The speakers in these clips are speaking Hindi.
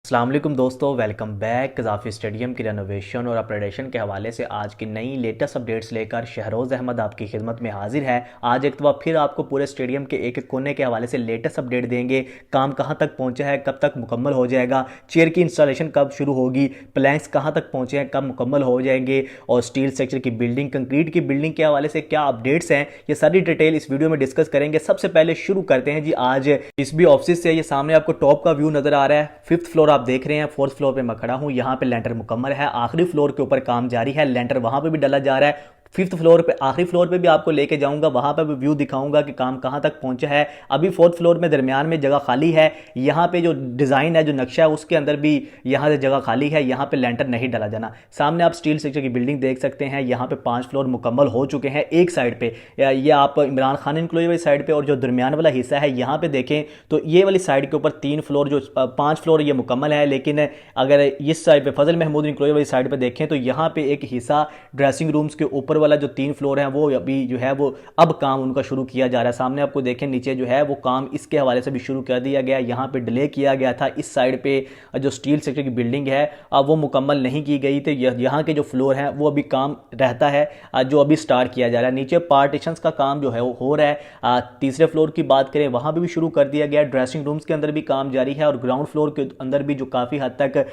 अस्सलाम वालेकुम दोस्तों, वेलकम बैक। कज़ाफ़ी स्टेडियम की रेनोवेशन और अपग्रेडेशन के हवाले से आज की नई लेटेस्ट अपडेट्स लेकर शहरोज़ अहमद आपकी खिदमत में हाजिर है। आज एक दफ़ा फिर आपको पूरे स्टेडियम के एक एक कोने के हवाले से लेटेस्ट अपडेट देंगे। काम कहां तक पहुंचा है, कब तक मुकम्मल हो जाएगा, चेयर की इंस्टॉलेशन कब शुरू होगी, प्लैंक्स कहां तक पहुंचे हैं, कब मुकम्मल हो जाएंगे, और स्टील स्ट्रक्चर की बिल्डिंग, कंक्रीट की बिल्डिंग के हवाले से क्या अपडेट्स हैं, ये सारी डिटेल इस वीडियो में डिस्कस करेंगे। सबसे पहले शुरू करते हैं जी आज इस भी ऑफिस से। ये सामने आपको टॉप का व्यू नजर आ रहा है, 5th फ्लोर आप देख रहे हैं। 4th फ्लोर पे मैं खड़ा हूं, यहां पे लेंटर मुकम्मल है। आखिरी फ्लोर के ऊपर काम जारी है, लेंटर वहां पे भी डाला जा रहा है। 5th फ्लोर पे, आखिरी फ्लोर पे भी आपको लेके जाऊंगा, वहां पे भी व्यू दिखाऊंगा कि काम कहां तक पहुंचा है। अभी 4th फ्लोर में दरमियान में जगह खाली है, यहां पे जो डिजाइन है, जो नक्शा है, उसके अंदर भी यहां से जगह खाली है, यहां पे लेंटर नहीं डाला जाना। सामने आप स्टील स्ट्रक्चर की बिल्डिंग देख सकते हैं, यहां पे 5 फ्लोर मुकम्मल हो चुके हैं एक साइड पे। ये आप इमरान खान इंक्लोजर वाली साइड पे, और जो दरमियान वाला हिस्सा है यहां पे देखें तो ये वाली साइड के ऊपर 3 फ्लोर, जो 5 फ्लोर ये मुकम्मल है। लेकिन अगर इस साइड पे फजल महमूद इंक्लोजर वाली साइड पे देखें तो यहाँ पे एक हिस्सा ड्रेसिंग रूम्स के ऊपर वाला जो 3 फ्लोर है, वो अभी जो है वो अब काम उनका शुरू किया जा रहा है। सामने आपको देखें नीचे जो है वो काम इसके हवाले से भी शुरू कर दिया गया। यहाँ पे डिले किया गया था, इस साइड पे जो स्टील सेक्टर की बिल्डिंग है अब वो मुकम्मल नहीं की गई थी। यहाँ के जो फ्लोर है वो अभी काम रहता है, जो अभी स्टार्ट किया जा रहा है। नीचे पार्टीशन का काम जो है वो हो रहा है। तीसरे फ्लोर की बात करें, वहाँ पर भी शुरू कर दिया गया। ड्रेसिंग रूम्स के अंदर भी काम जारी है, और ग्राउंड फ्लोर के अंदर भी जो काफ़ी हद तक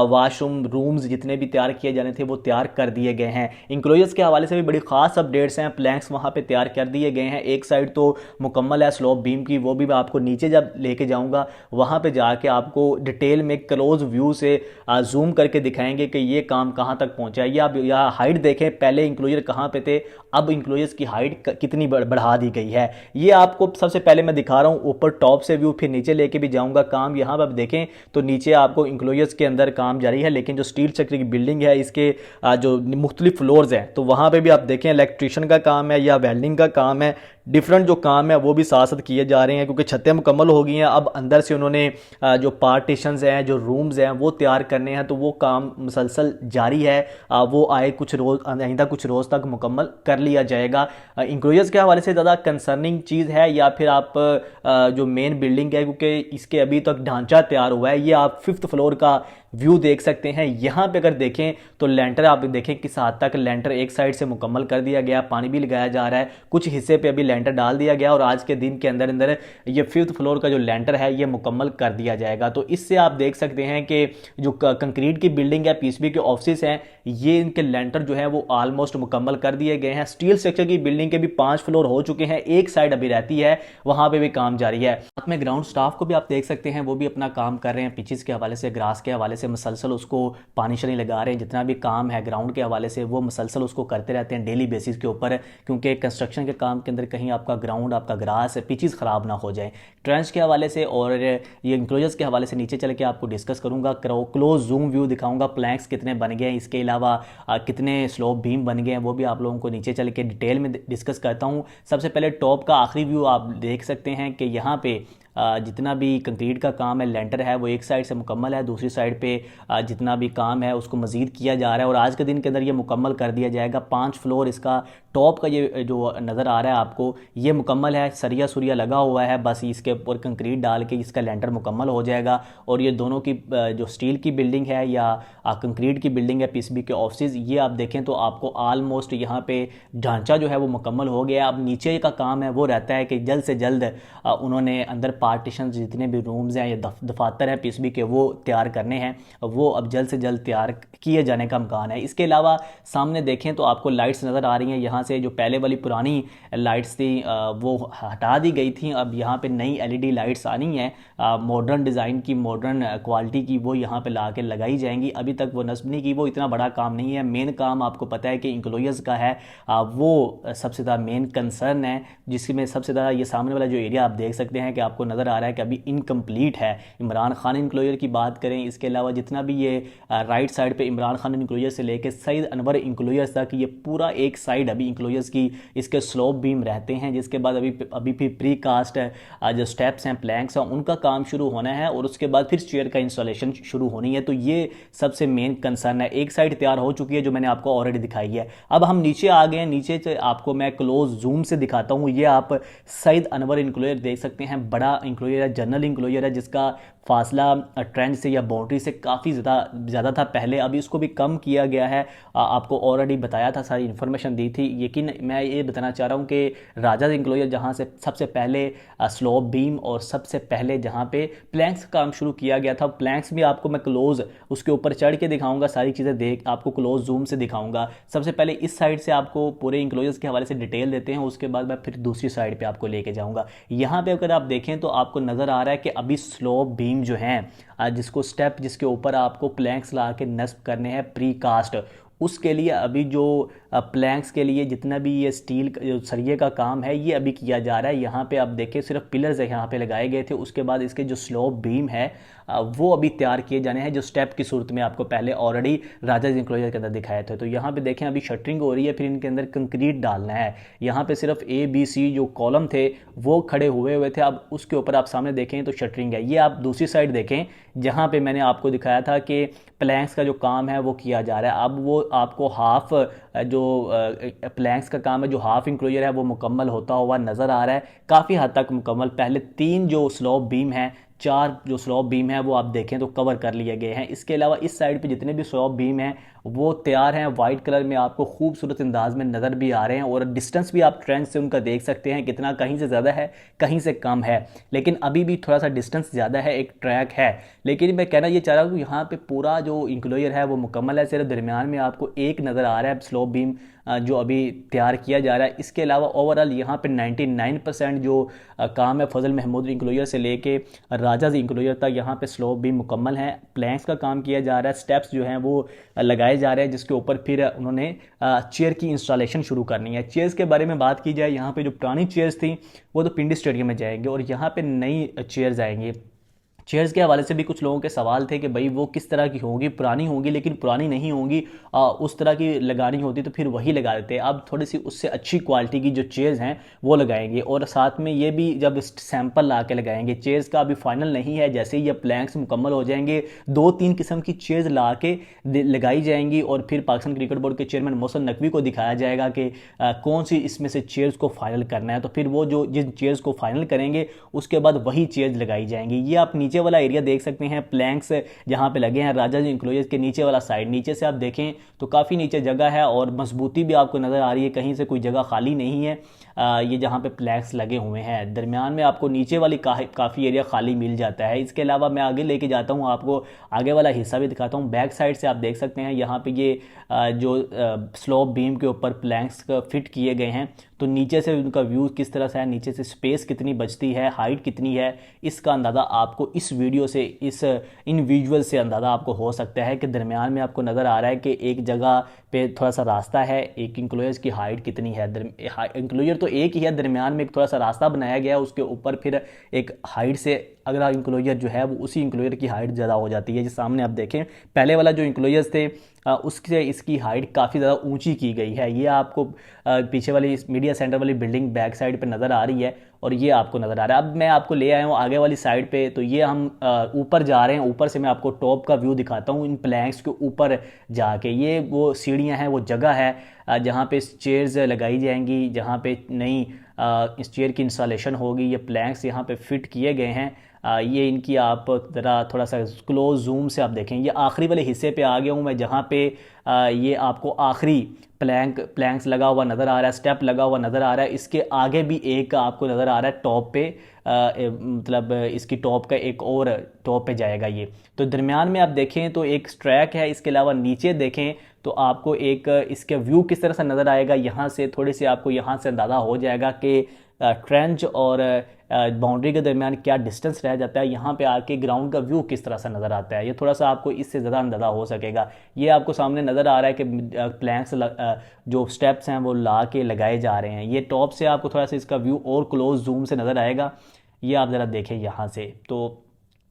वॉशरूम रूम्स जितने भी तैयार किए जाने थे वो तैयार कर दिए गए हैं। इंक्लोजर्स के हवाले से भी बड़ी खास अपडेट्स हैं। प्लैंक्स वहाँ पे तैयार कर दिए गए हैं। एक साइड तो मुकम्मल है स्लोप बीम की, वो भी मैं आपको नीचे जब लेके जाऊंगा वहाँ पे जाके आपको डिटेल में क्लोज व्यू से जूम करके दिखाएंगे कि ये काम कहाँ तक पहुँचा है। ये आप यहाँ हाइट देखें, पहले इंक्लोजर कहाँ पे थे, अब इंक्लोजर्स की हाइट कितनी बढ़ा दी गई है। ये आपको सबसे पहले मैं दिखा रहा हूँ ऊपर टॉप से व्यू, फिर नीचे लेके भी जाऊँगा। काम यहाँ पर देखें तो नीचे आपको इंक्लोजर्स के अंदर काम जारी है, लेकिन जो स्टील स्ट्रक्चर की बिल्डिंग है इसके जो मुख्तलिफ फ्लोर्स हैं तो वहाँ पे भी आप देखें इलेक्ट्रिशियन का काम है या वेल्डिंग का काम है, डिफरेंट जो काम है वो भी साथ साथ किए जा रहे हैं, क्योंकि छतें मुकम्मल हो गई हैं। अब अंदर से उन्होंने जो पार्टीशंस हैं, जो रूम्स हैं वो तैयार करने हैं, तो वो काम मुसलसल जारी है। वो आए कुछ रोज़, आइंदा कुछ रोज़ तक मुकम्मल कर लिया जाएगा। इंक्लोजर्स के हवाले से ज़्यादा कंसर्निंग चीज़ है या फिर आप जो मेन बिल्डिंग है, क्योंकि इसके अभी तक ढांचा तैयार हुआ है। ये आप 5th फ्लोर का व्यू देख सकते हैं। यहाँ पे अगर देखें तो लेंटर आप देखें किस हद तक लेंटर एक साइड से मुकम्मल कर दिया गया, पानी भी लगाया जा रहा है, कुछ हिस्से पे अभी लेंटर डाल दिया गया, और आज के दिन के अंदर अंदर ये 5th फ्लोर का जो लेंटर है ये मुकम्मल कर दिया जाएगा। तो इससे आप देख सकते हैं कि जो कंक्रीट की बिल्डिंग है, पीसीबी के ऑफिस हैं, ये इनके लेंटर जो है वो ऑलमोस्ट मुकम्मल कर दिए गए हैं। स्टील स्ट्रक्चर की बिल्डिंग के भी 5 फ्लोर हो चुके हैं, एक साइड अभी रहती है, वहां पे भी काम जारी है। साथ में ग्राउंड स्टाफ को भी आप देख सकते हैं, वो भी अपना काम कर रहे हैं। पिचेस के हवाले से, ग्रास के हवाले से मुसलसल उसको पानी शनी लगा रहे हैं। जितना भी काम है ग्राउंड के हवाले से वो मुसलसल उसको करते रहते हैं डेली बेसिस के ऊपर, क्योंकि कंस्ट्रक्शन के काम के अंदर कहीं आपका ग्राउंड, आपका ग्रास, पिचेस ख़राब ना हो जाए। ट्रेंच के हवाले से और ये इंक्लोजर्स के हवाले से नीचे चल के आपको डिस्कस करूंगा, क्लोज जूम व्यू दिखाऊंगा, प्लैंक्स कितने बन गए हैं, इसके अलावा कितने स्लोप बीम बन गए हैं, वो भी आप लोगों को नीचे चल के डिटेल में डिस्कस करता हूँ। सबसे पहले टॉप का आखिरी व्यू आप देख सकते हैं कि यहाँ पे जितना भी कंक्रीट का काम है, लेंटर है, वो एक साइड से मुकम्मल है, दूसरी साइड पे जितना भी काम है उसको मज़ीद किया जा रहा है, और आज के दिन के अंदर ये मुकम्मल कर दिया जाएगा। 5 फ्लोर इसका टॉप का ये जो नज़र आ रहा है आपको, ये मुकम्मल है, सरिया सुरिया लगा हुआ है, बस इसके ऊपर कंक्रीट डाल के इसका लेंटर मुकम्मल हो जाएगा। और ये दोनों की जो स्टील की बिल्डिंग है या कंक्रीट की बिल्डिंग है, पीसीबी के ऑफिस, ये आप देखें तो आपको ऑलमोस्ट यहाँ पे ढांचा जो है वो मुकम्मल हो गया। अब नीचे का काम है वो रहता है कि जल्द से जल्द उन्होंने अंदर पार्टीशन जितने भी रूम्स हैं या दफातर हैं पीसीबी के, वो तैयार करने हैं, वो अब जल्द से जल्द तैयार किए जाने का इम्कान है। इसके अलावा सामने देखें तो आपको लाइट्स नज़र आ रही हैं। यहाँ से जो पहले वाली पुरानी लाइट्स थी वो हटा दी गई थी, अब यहाँ पे नई एलईडी लाइट्स आनी हैं, मॉडर्न डिज़ाइन की, मॉडर्न क्वालिटी की, वो यहाँ पे ला के लगाई जाएंगी। अभी तक वो नस्ब नहीं की, वो इतना बड़ा काम नहीं है। मेन काम आपको पता है कि इंक्लोजर्स का है, वो सबसे ज़्यादा मेन कंसर्न है, जिसमें सबसे ज़्यादा ये सामने वाला जो एरिया आप देख सकते हैं कि आपको नज़र आ रहा है कि अभी इनकम्प्लीट है। इमरान खान इंक्लोजर की बात करें, इसके अलावा जितना भी ये राइट साइड पे इमरान खान इंक्लोजर से लेकर सईद अनवर इंक्लोजर्स तक, ये पूरा एक साइड अभी इंक्लोजर्स की इसके स्लोप बीम रहते हैं। जिसके बाद अभी भी प्री कास्ट जो स्टेप्स हैं, प्लैंक्स हैं, उनका काम शुरू होना है, और उसके बाद फिर चेयर का इंस्टॉलेशन शुरू होनी है। तो ये सबसे मेन कंसर्न है। एक साइड तैयार हो चुकी है जो मैंने आपको ऑलरेडी दिखाई है। अब हम नीचे आ गए हैं, नीचे से आपको मैं क्लोज जूम से दिखाता हूँ। ये आप सईद अनवर इंक्लोजर देख सकते हैं, बड़ा इंक्लोजर है, जनरल इंक्लोजर है, जिसका फासला ट्रेंच से या बाउंड्री से काफ़ी ज़्यादा था पहले, अभी इसको भी कम किया गया है। आपको ऑलरेडी बताया था, सारी इन्फॉर्मेशन दी थी। लेकिन मैं ये बताना चाह रहा हूँ कि राजा इंक्लोजर जहाँ से सबसे पहले स्लोप बीम और सबसे पहले जहाँ पे प्लैंक्स का काम शुरू किया गया था, प्लैंक्स भी आपको मैं क्लोज उसके ऊपर चढ़ के दिखाऊंगा, सारी चीज़ें देख आपको क्लोज जूम से दिखाऊंगा। सबसे पहले इस साइड से आपको पूरे इंक्लोजर्स के हवाले से डिटेल देते हैं, उसके बाद मैं फिर दूसरी साइड पे आपको लेके जाऊंगा। यहाँ पे अगर आप देखें तो आपको नज़र आ रहा है कि अभी स्लोप बीम जो हैं जिसको स्टेप जिसके ऊपर आपको प्लैंक्स ला के नस्ब करने हैं प्री कास्ट, उसके लिए अभी जो प्लैंक्स के लिए जितना भी ये स्टील जो सरिये का काम है ये अभी किया जा रहा है। यहाँ पे आप देखें सिर्फ पिलर्स यहाँ पे लगाए गए थे, उसके बाद इसके जो स्लोप बीम है वो अभी तैयार किए जाने हैं, जो स्टेप की सूरत में आपको पहले ऑलरेडी राजा इंक्लोजर के अंदर दिखाए थे। तो यहाँ पे देखें अभी शटरिंग हो रही है, फिर इनके अंदर कंक्रीट डालना है। यहाँ पे सिर्फ ABC जो कॉलम थे वो खड़े हुए थे, अब उसके ऊपर आप सामने देखें तो शटरिंग है। ये आप दूसरी साइड देखें जहाँ पे मैंने आपको दिखाया था कि प्लैंक्स का जो काम है वो किया जा रहा है। अब वो आपको हाफ जो प्लैंक्स का काम है, जो हाफ इंक्लोजर है वो मुकम्मल होता हुआ नज़र आ रहा है, काफ़ी हद तक मुकम्मल। पहले 3 जो स्लोप बीम हैं, 4 जो स्लोप बीम है वो आप देखें तो कवर कर लिए गए हैं। इसके अलावा इस साइड पे जितने भी स्लोप बीम हैं वो तैयार हैं, वाइट कलर में आपको खूबसूरत अंदाज में नज़र भी आ रहे हैं, और डिस्टेंस भी आप ट्रेंच से उनका देख सकते हैं कितना, कहीं से ज़्यादा है कहीं से कम है, लेकिन अभी भी थोड़ा सा डिस्टेंस ज़्यादा है, एक ट्रैक है। लेकिन मैं कहना ये चाह रहा हूँ यहाँ पे पूरा जो इंक्लोजर है वो मुकम्मल है, सिर्फ दरमियान में आपको एक नज़र आ रहा है स्लोप बीम जो अभी तैयार किया जा रहा है। इसके अलावा ओवरऑल यहाँ पे 99% जो काम है फजल महमूद इंक्लोजर से लेके राजाज इंक्लोजर तक, यहाँ पे स्लोप भी मुकम्मल है, प्लैंक्स का काम किया जा रहा है, स्टेप्स जो हैं वो लगाए जा रहे हैं, जिसके ऊपर फिर उन्होंने चेयर की इंस्टॉलेशन शुरू करनी है। चेयर्स के बारे में बात की जाए, यहाँ पे जो पुरानी चेयर्स थी वो तो पिंडी स्टेडियम में जाएंगे और यहाँ पे नई चेयर्स आएंगी। चेयर्स के हवाले से भी कुछ लोगों के सवाल थे कि भाई वो किस तरह की होंगी, पुरानी होंगी, लेकिन पुरानी नहीं होंगी, उस तरह की लगानी होती तो फिर वही लगा देते। अब थोड़ी सी उससे अच्छी क्वालिटी की जो चेयर्स हैं वो लगाएंगे, और साथ में ये भी जब सैंपल ला के लगाएंगे। चेयर्स का अभी फाइनल नहीं है, जैसे ही ये प्लैंक्स मुकम्मल हो जाएंगे 2-3 किस्म की चेयर्स ला के लगाई जाएंगी, और फिर पाकिस्तान क्रिकेट बोर्ड के चेयरमैन मोहसिन नकवी को दिखाया जाएगा कि कौन सी इसमें से चेयर्स को फाइनल करना है। तो फिर वो जो जिन चेयर्स को फाइनल करेंगे उसके बाद वही चेयर्स लगाई जाएंगी। ये आप नीचे वाला एरिया देख सकते हैं, प्लैंक्स जहां पे लगे हैं राजा जी इंक्लोजर के नीचे वाला साइड, नीचे से आप देखें तो काफ़ी नीचे जगह है और मजबूती भी आपको नज़र आ रही है, कहीं से कोई जगह खाली नहीं है। ये जहाँ पे प्लैंक्स लगे हुए हैं, दरमियान में आपको नीचे वाली काफ़ी एरिया खाली मिल जाता है। इसके अलावा मैं आगे लेके जाता हूँ, आपको आगे वाला हिस्सा भी दिखाता हूँ। बैक साइड से आप देख सकते हैं यहाँ पे ये जो स्लोप बीम के ऊपर प्लैंक्स फिट किए गए हैं, तो नीचे से उनका व्यू किस तरह से है, नीचे से स्पेस कितनी बचती है, हाइट कितनी है, इसका अंदाज़ा आपको इस वीडियो से, इस इन विजुअल से अंदाज़ा आपको हो सकता है कि दरमियान में आपको नज़र आ रहा है कि एक जगह पे थोड़ा सा रास्ता है, एक इंक्लोजर की हाइट कितनी है। इंक्लोजर तो एक ही है, दरमियान में एक थोड़ा सा रास्ता बनाया गया है, उसके ऊपर फिर एक हाइट से अगला इंक्लोजर जो है वो उसी इंक्लोजर की हाइट ज़्यादा हो जाती है। जिस सामने आप देखें पहले वाला जो इंक्लोजर्स थे उससे इसकी हाइट काफ़ी ज़्यादा ऊंची की गई है। ये आपको पीछे वाली मीडिया सेंटर वाली बिल्डिंग बैक साइड पे नज़र आ रही है, और ये आपको नज़र आ रहा है। अब मैं आपको ले आया हूँ आगे वाली साइड पे, तो ये हम ऊपर जा रहे हैं, ऊपर से मैं आपको टॉप का व्यू दिखाता हूँ इन प्लैंक्स के ऊपर जाके। ये वो सीढ़ियाँ हैं, वो जगह है जहाँ पे चेयर्स लगाई जाएंगी, जहाँ पे नई इस चेयर की इंस्टॉलेशन होगी। ये प्लैंक्स यहाँ पे फिट किए गए हैं। ये इनकी आप ज़रा थोड़ा सा क्लोज जूम से आप देखें। ये आखिरी वाले हिस्से पे आ गया हूँ मैं, जहाँ पे ये आपको आखिरी प्लैंक्स लगा हुआ नज़र आ रहा है, स्टेप लगा हुआ नज़र आ रहा है। इसके आगे भी एक आपको नज़र आ रहा है टॉप पे, मतलब इसकी टॉप का एक और टॉप पे जाएगा ये। तो दरमियान में आप देखें तो एक ट्रैक है, इसके अलावा नीचे देखें तो आपको एक इसके व्यू किस तरह से नज़र आएगा। यहाँ से थोड़ी सी आपको यहाँ से अंदाज़ा हो जाएगा कि ट्रेंच और बाउंड्री के दरमियान क्या डिस्टेंस रह जाता है, यहाँ पे आके ग्राउंड का व्यू किस तरह से नज़र आता है। ये थोड़ा सा आपको इससे ज़्यादा अंदाज़ा हो सकेगा। ये आपको सामने नज़र आ रहा है कि प्लैंक्स जो स्टेप्स हैं वो ला के लगाए जा रहे हैं। ये टॉप से आपको थोड़ा सा इसका व्यू और क्लोज जूम से नज़र आएगा। ये आप ज़रा देखें यहाँ से, तो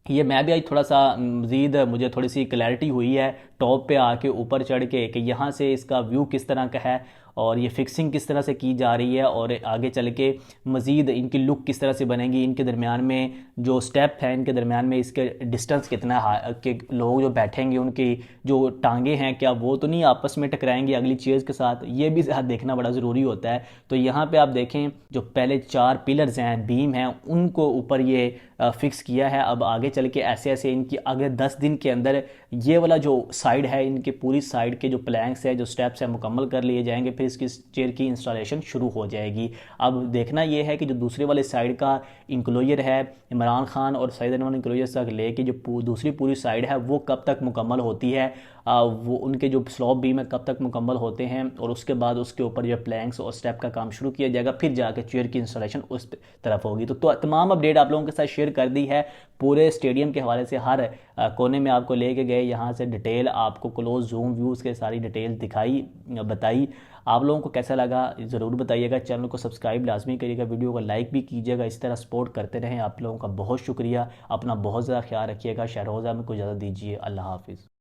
ये मैं भी आज थोड़ा सा मज़ीद मुझे थोड़ी सी क्लैरिटी हुई है टॉप पे आके ऊपर चढ़ के कि यहाँ से इसका व्यू किस तरह का है और ये फिक्सिंग किस तरह से की जा रही है और आगे चल के मज़ीद इनकी लुक किस तरह से बनेगी, इनके दरमियान में जो स्टेप है इनके दरमियान में इसके डिस्टेंस कितना है कि लोग जो बैठेंगे उनकी जो टांगे हैं क्या वो तो नहीं आपस में टकराएंगी अगली चेयर्स के साथ, ये भी देखना बड़ा ज़रूरी होता है। तो यहाँ पे आप देखें जो पहले 4 पिलर्स हैं, बीम हैं, उनको ऊपर ये फिक्स किया है। अब आगे चल के ऐसे ऐसे इनकी अगले 10 दिन के अंदर ये वाला जो साइड है इनके पूरी साइड के जो प्लैंक्स है जो स्टेप्स है मुकम्मल कर लिए जाएंगे, फिर इसकी चेयर की इंस्टॉलेशन शुरू हो जाएगी। अब देखना ये है कि जो दूसरे वाले साइड का इंक्लोजर है इमरान खान और सईद अनवर इंक्लोजर तक लेके जो दूसरी पूरी साइड है वो कब तक मुकम्मल होती है, वो उनके जो स्लॉप बीम है कब तक मुकम्मल होते हैं और उसके बाद उसके ऊपर जो प्लैंक्स और स्टेप का काम शुरू किया जाएगा, फिर जाके चेयर की इंस्टॉलेशन उस तरफ होगी। तो तमाम अपडेट आप लोगों के साथ शेयर कर दी है पूरे स्टेडियम के हवाले से, हर कोने में आपको लेके गए, यहाँ से डिटेल आपको क्लोज जूम व्यूज़ के सारी डिटेल दिखाई बताई। आप लोगों को कैसा लगा ज़रूर बताइएगा, चैनल को सब्सक्राइब लाजमी करिएगा, वीडियो को लाइक भी कीजिएगा, इस तरह सपोर्ट करते रहें। आप लोगों का बहुत शुक्रिया, अपना बहुत ज़्यादा ख्याल रखिएगा। शहरोज़ में को इजाज़त दीजिए, अल्लाह हाफिज़।